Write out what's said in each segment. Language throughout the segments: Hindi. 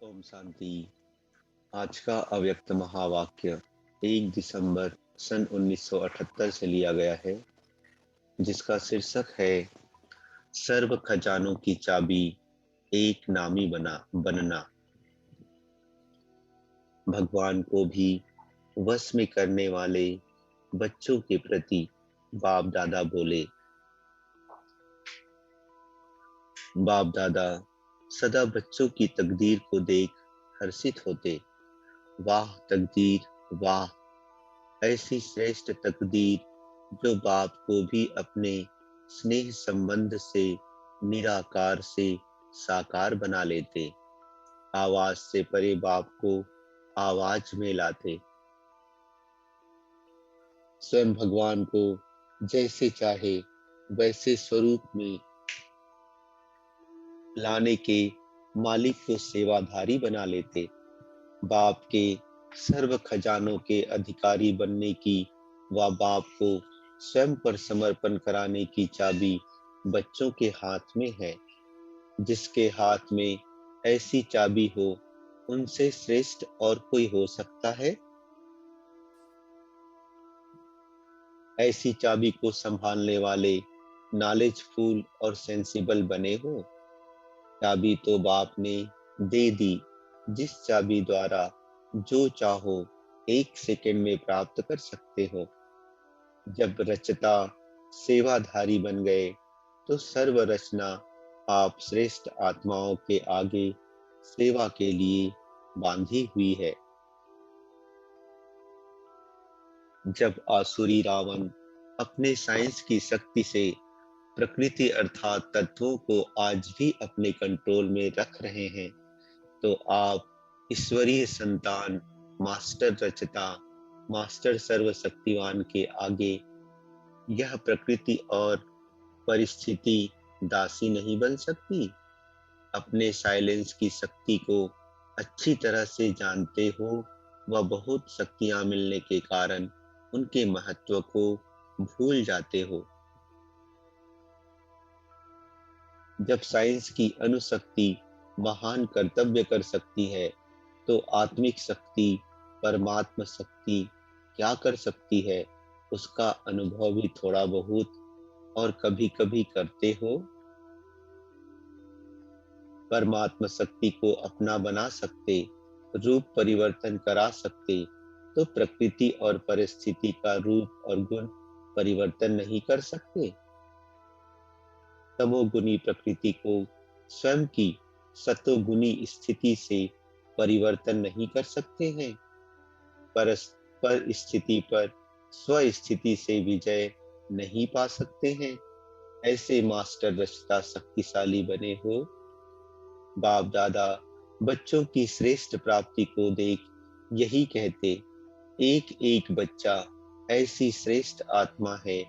ओम शांति। आज का अव्यक्त महावाक्य 1 दिसंबर सन 1978 से लिया गया है, जिसका शीर्षक है सर्व खजानों की चाबी एक नामी बनना। भगवान को भी वश में करने वाले बच्चों के प्रति बाप दादा बोले। बाप दादा सदा बच्चों की तकदीर को देख हर्षित होते। वाह तकदीर, वाह! ऐसी श्रेष्ठ तकदीर जो बाप को भी अपने स्नेह संबंध से निराकार से साकार बना लेते। आवाज से परे बाप को आवाज में लाते। स्वयं भगवान को जैसे चाहे वैसे स्वरूप में लाने के मालिक को सेवाधारी बना लेते। बाप के सर्व खजानों के अधिकारी बनने की व बाप को स्वयं पर समर्पण कराने की चाबी बच्चों के हाथ में है। जिसके हाथ में ऐसी चाबी हो, उनसे श्रेष्ठ और कोई हो सकता है? ऐसी चाबी को संभालने वाले नॉलेजफुल और सेंसिबल बने हो। चाबी तो बाप ने दे दी, जिस चाबी द्वारा जो चाहो 1 सेकंड में प्राप्त कर सकते हो। जब रचता सेवाधारी बन गए तो सर्व रचना आप श्रेष्ठ आत्माओं के आगे सेवा के लिए बांधी हुई है। जब आसुरी रावण अपने साइंस की शक्ति से प्रकृति अर्थात तत्वों को आज भी अपने कंट्रोल में रख रहे हैं, तो आप ईश्वरीय संतान मास्टर रचता मास्टर सर्वशक्तिवान के आगे यह प्रकृति और परिस्थिति दासी नहीं बन सकती। अपने साइलेंस की शक्ति को अच्छी तरह से जानते हो व बहुत शक्तियां मिलने के कारण उनके महत्व को भूल जाते हो। जब साइंस की अणुशक्ति महान कर्तव्य कर सकती है, तो आत्मिक शक्ति परमात्मा शक्ति क्या कर सकती है, उसका अनुभव भी थोड़ा बहुत और कभी कभी करते हो। परमात्मा शक्ति को अपना बना सकते, रूप परिवर्तन करा सकते, तो प्रकृति और परिस्थिति का रूप और गुण परिवर्तन नहीं कर सकते। तमोगुनी प्रकृति को स्वयं की सतोगुनी स्थिति से परिवर्तन नहीं कर सकते हैं। पर स्थिति पर स्व स्थिति से विजय नहीं पा सकते हैं। ऐसे मास्टर रचता शक्तिशाली बने हो। बाप दादा बच्चों की श्रेष्ठ प्राप्ति को देख यही कहते, एक एक बच्चा ऐसी श्रेष्ठ आत्मा है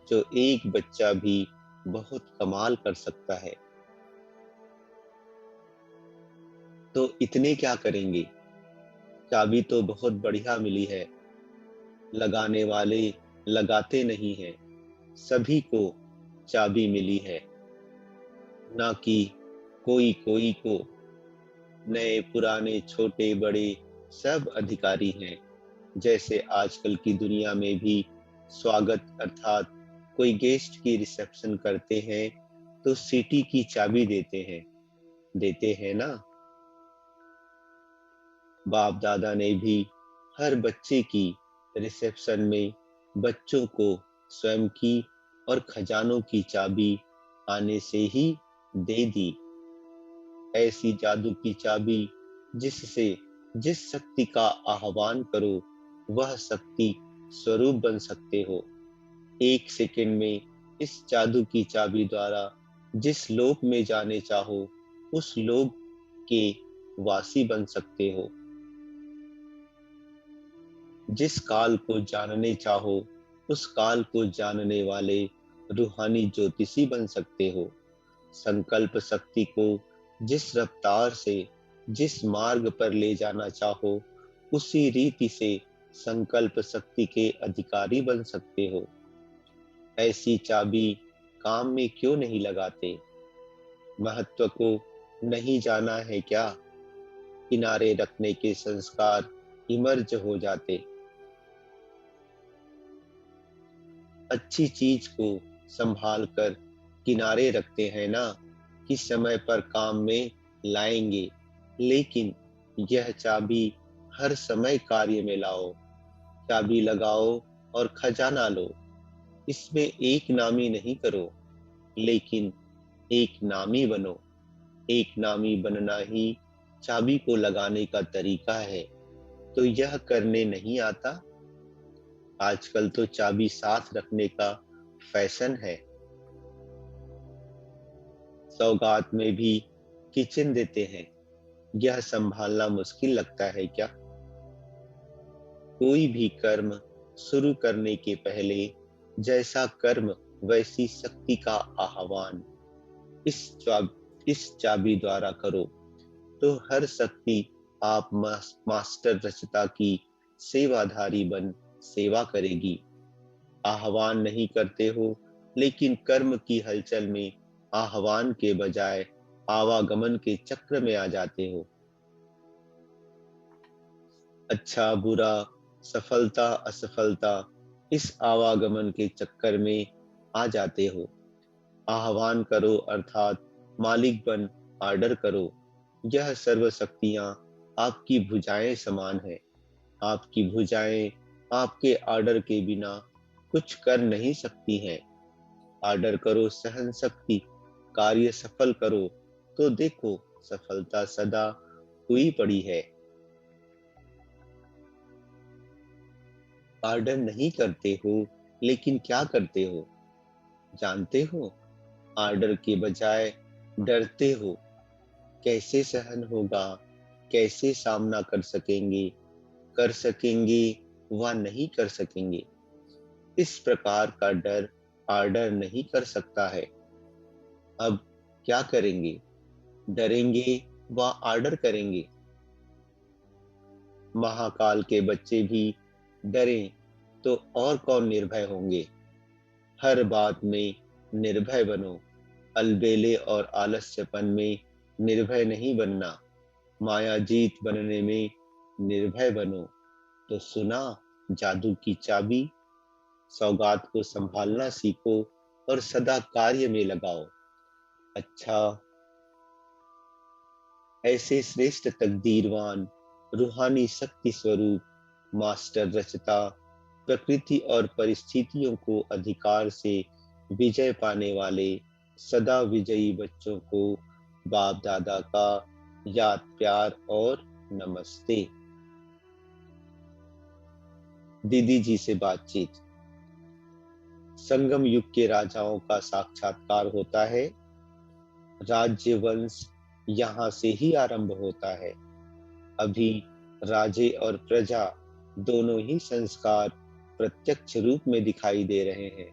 जो एक बच्चा भी बहुत कमाल कर सकता है। तो इतने क्या करेंगे? चाबी तो बहुत बढ़िया मिली है, लगाने वाले लगाते नहीं हैं। सभी को चाबी मिली है, ना कि कोई कोई को। नए पुराने छोटे बड़े सब अधिकारी हैं। जैसे आजकल की दुनिया में भी स्वागत अर्थात कोई गेस्ट की रिसेप्शन करते हैं तो सिटी की चाबी देते हैं ना। बाप दादा ने भी हर बच्चे की रिसेप्शन में बच्चों को स्वयं की और खजानों की चाबी आने से ही दे दी। ऐसी जादू की चाबी जिससे जिस शक्ति का आह्वान करो वह शक्ति स्वरूप बन सकते हो। 1 सेकंड में इस जादू की चाबी द्वारा जिस लोक में जाने चाहो उस लोक के वासी बन सकते हो। जिस काल को जानने चाहो उस काल को जानने वाले रूहानी ज्योतिषी बन सकते हो। संकल्प शक्ति को जिस रफ्तार से जिस मार्ग पर ले जाना चाहो उसी रीति से संकल्प शक्ति के अधिकारी बन सकते हो। ऐसी चाबी काम में क्यों नहीं लगाते? महत्व को नहीं जाना है क्या? किनारे रखने के संस्कार इमर्ज हो जाते। अच्छी चीज को संभाल कर किनारे रखते हैं ना, कि समय पर काम में लाएंगे, लेकिन यह चाबी हर समय कार्य में लाओ। चाबी लगाओ और खजाना लो। इसमें एक नामी नहीं करो, लेकिन एक नामी बनो। एक नामी बनना ही चाबी को लगाने का तरीका है। तो यह करने नहीं आता? आजकल तो चाबी साथ रखने का फैशन है। सौगात में भी किचन देते हैं। यह संभालना मुश्किल लगता है क्या? कोई भी कर्म शुरू करने के पहले जैसा कर्म वैसी शक्ति का आह्वान इस चाबी द्वारा करो, तो हर शक्ति आप मास्टर रचता की सेवाधारी बन सेवा करेगी। आह्वान नहीं करते हो, लेकिन कर्म की हलचल में आह्वान के बजाय आवागमन के चक्र में आ जाते हो। अच्छा बुरा, सफलता असफलता, इस आवागमन के चक्कर में आ जाते हो। आह्वान करो अर्थात मालिक बन आर्डर करो। यह सर्व शक्तियां आपकी भुजाएं समान है। आपकी भुजाएं आपके आर्डर के बिना कुछ कर नहीं सकती हैं। आर्डर करो सहन शक्ति, कार्य सफल करो, तो देखो सफलता सदा हुई पड़ी है। आर्डर नहीं करते हो, लेकिन क्या करते हो जानते हो? आर्डर के बजाय डरते हो। कैसे सहन होगा, कैसे सामना कर सकेंगे व नहीं कर सकेंगे। इस प्रकार का डर आर्डर नहीं कर सकता है। अब क्या करेंगे? डरेंगे व आर्डर करेंगे। महाकाल के बच्चे भी डरें तो और कौन निर्भय होंगे। हर बात में निर्भय बनो। अलबेले और आलस्यपन में निर्भय नहीं बनना। मायाजीत बनने में निर्भय बनो। तो सुना जादू की चाबी? सौगात को संभालना सीखो और सदा कार्य में लगाओ। अच्छा, ऐसे श्रेष्ठ तकदीरवान रूहानी शक्ति स्वरूप मास्टर रचता प्रकृति और परिस्थितियों को अधिकार से विजय पाने वाले सदा विजयी बच्चों को बाप दादा का याद प्यार और नमस्ते। दीदी जी से बातचीत। संगम युग के राजाओं का साक्षात्कार होता है। राज्य वंश यहाँ से ही आरंभ होता है। अभी राजे और प्रजा दोनों ही संस्कार प्रत्यक्ष रूप में दिखाई दे रहे हैं।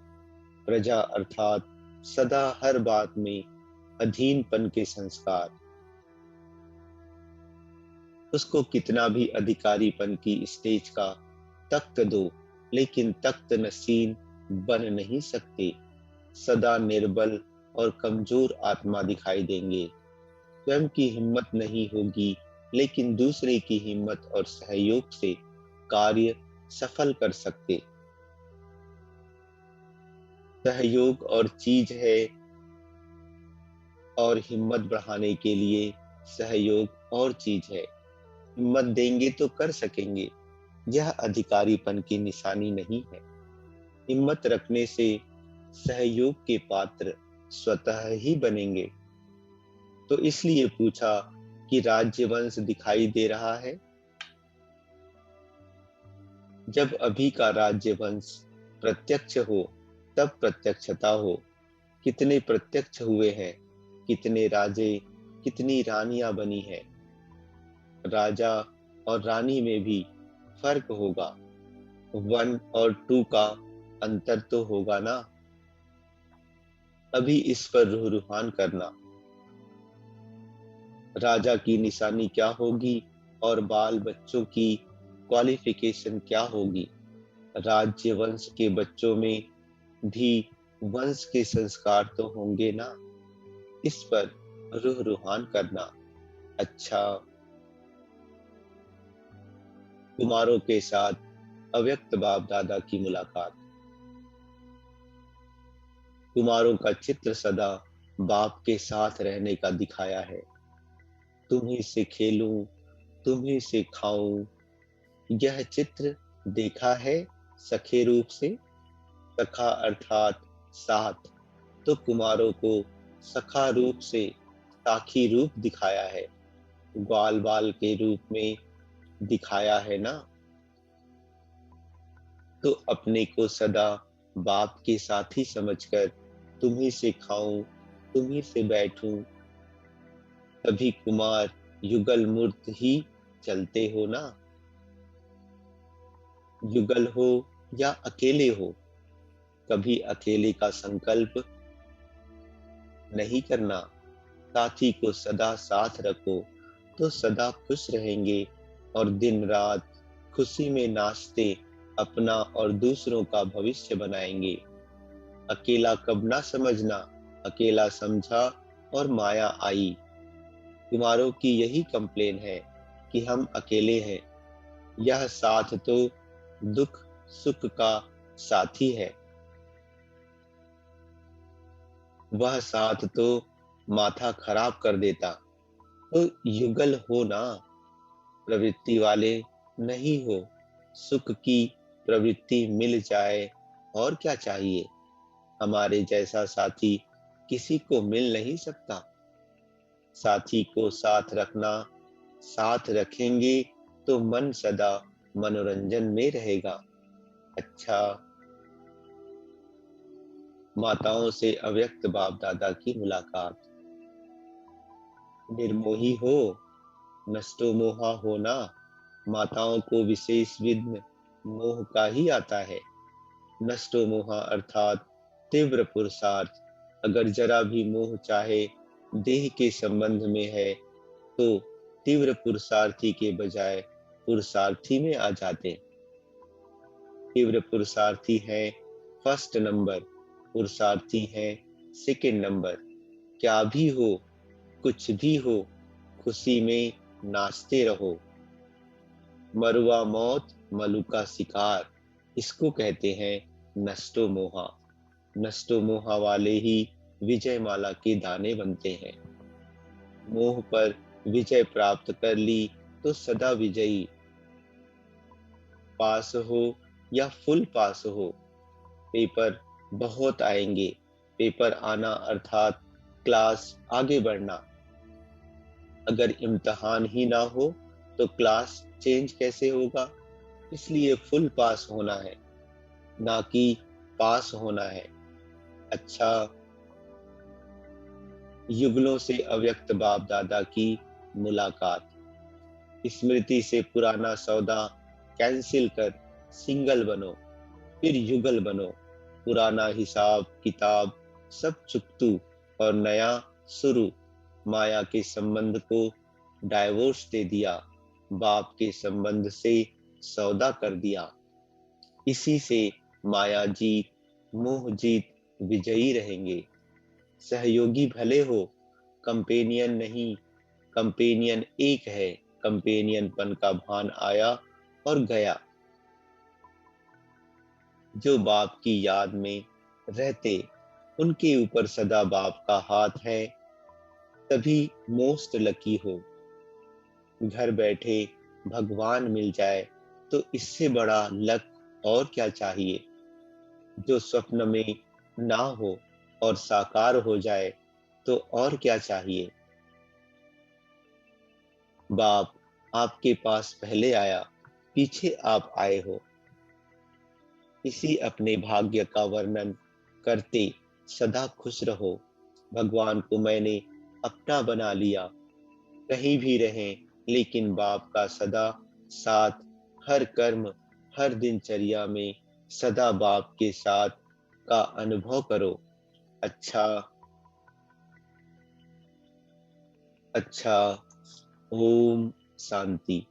प्रजा अर्थात सदा हर बात में अधीनपन के संस्कार। उसको कितना भी अधिकारीपन की स्टेज का तख्त दो, लेकिन तख्त नसीन बन नहीं सकते। सदा निर्बल और कमजोर आत्मा दिखाई देंगे। स्वयं की हिम्मत नहीं होगी, लेकिन दूसरे की हिम्मत और सहयोग से कार्य सफल कर सकते। सहयोग और चीज है, और हिम्मत बढ़ाने के लिए सहयोग और चीज है। हिम्मत देंगे तो कर सकेंगे। यह अधिकारीपन की निशानी नहीं है। हिम्मत रखने से सहयोग के पात्र स्वतः ही बनेंगे। तो इसलिए पूछा कि राज्यवंश दिखाई दे रहा है। जब अभी का राज्यवंश प्रत्यक्ष हो, तब प्रत्यक्षता हो। कितने प्रत्यक्ष हुए हैं, कितने राजे, कितनी रानियां बनी हैं। राजा और रानी में भी फर्क होगा। 1 और 2 का अंतर तो होगा ना। अभी इस पर रूहान करना। राजा की निशानी क्या होगी और बाल बच्चों की क्वालिफिकेशन क्या होगी। राज्य वंश के बच्चों में भी वंश के संस्कार तो होंगे ना। इस पर रूहान करना। अच्छा, कुमारों के साथ अव्यक्त बाप दादा की मुलाकात। कुमारों का चित्र सदा बाप के साथ रहने का दिखाया है। तुम्ही से खेलूं, तुम्ही से खाऊं, यह चित्र देखा है सखे रूप से। सखा अर्थात साथ, तो कुमारों को सखा रूप से साखी रूप दिखाया है, ग्वाल बाल के रूप में दिखाया है ना। तो अपने को सदा बाप के साथी समझकर तुम्ही से खाऊं, तुम्ही से बैठूं, तभी कुमार युगल मूर्त ही चलते हो ना। युगल हो या अकेले हो, कभी अकेले का संकल्प नहीं करना। साथी को सदा साथ रखो तो सदा खुश रहेंगे और दिन रात खुशी में नाचते अपना और दूसरों का भविष्य बनाएंगे। अकेला कब ना समझना, अकेला समझा और माया आई। कुमारों की यही कंप्लेन है कि हम अकेले हैं। यह साथ तो दुख सुख का साथी है। वह साथ तो माथा खराब कर देता। तो युगल हो ना, प्रवृत्ति वाले नहीं हो। सुख की प्रवृत्ति मिल जाए और क्या चाहिए। हमारे जैसा साथी किसी को मिल नहीं सकता। साथी को साथ रखना, साथ रखेंगे तो मन सदा मनोरंजन में रहेगा। अच्छा, माताओं से अव्यक्त बाप दादा की मुलाकात। निर्मोही हो, नष्टो मोहा होना। माताओं को विशेष विघ्न मोह का ही आता है। नष्टो मोहा अर्थात तीव्र पुरुषार्थ। अगर जरा भी मोह चाहे देह के संबंध में है तो तीव्र पुरुषार्थी के बजाय पुरुषार्थी में आ जाते। तीव्र पुरुषार्थी है फर्स्ट नंबर, पुरुषार्थी है सेकंड नंबर। क्या भी हो, कुछ भी हो, खुशी में नाचते रहो। मरुआ मौत मलु का शिकार, इसको कहते हैं नष्टो मोहा। नष्टो मोहा वाले ही विजय माला के दाने बनते हैं। मोह पर विजय प्राप्त कर ली तो सदा विजयी। पास हो या फुल पास हो, पेपर बहुत आएंगे। पेपर आना अर्थात क्लास आगे बढ़ना। अगर इम्तिहान ही ना हो तो क्लास चेंज कैसे होगा। इसलिए फुल पास होना है, ना कि पास होना है। अच्छा, युगलों से अव्यक्त बाप दादा की मुलाकात। स्मृति से पुराना सौदा कैंसिल कर सिंगल बनो, फिर युगल बनो। पुराना हिसाब किताब सब चुकतू और नया शुरू। माया के संबंध को डाइवोर्स दे दिया, बाप के संबंध से सौदा कर दिया। इसी से माया जीत मोह जीत विजयी रहेंगे। सहयोगी भले हो, कंपेनियन नहीं। कंपेनियन एक है, कंपेनियनपन का भान आया और गया। जो बाप की याद में रहते उनके ऊपर सदा बाप का हाथ है, तभी मोस्ट लकी हो। घर बैठे भगवान मिल जाए तो इससे बड़ा लक और क्या चाहिए। जो स्वप्न में ना हो और साकार हो जाए तो और क्या चाहिए। बाप आपके पास पहले आया, पीछे आप आए हो। इसी अपने भाग्य का वर्णन करते सदा खुश रहो। भगवान को मैंने अपना बना लिया। कहीं भी रहें लेकिन बाप का सदा साथ, हर कर्म हर दिनचर्या में सदा बाप के साथ का अनुभव करो। अच्छा, अच्छा, ओम शांति।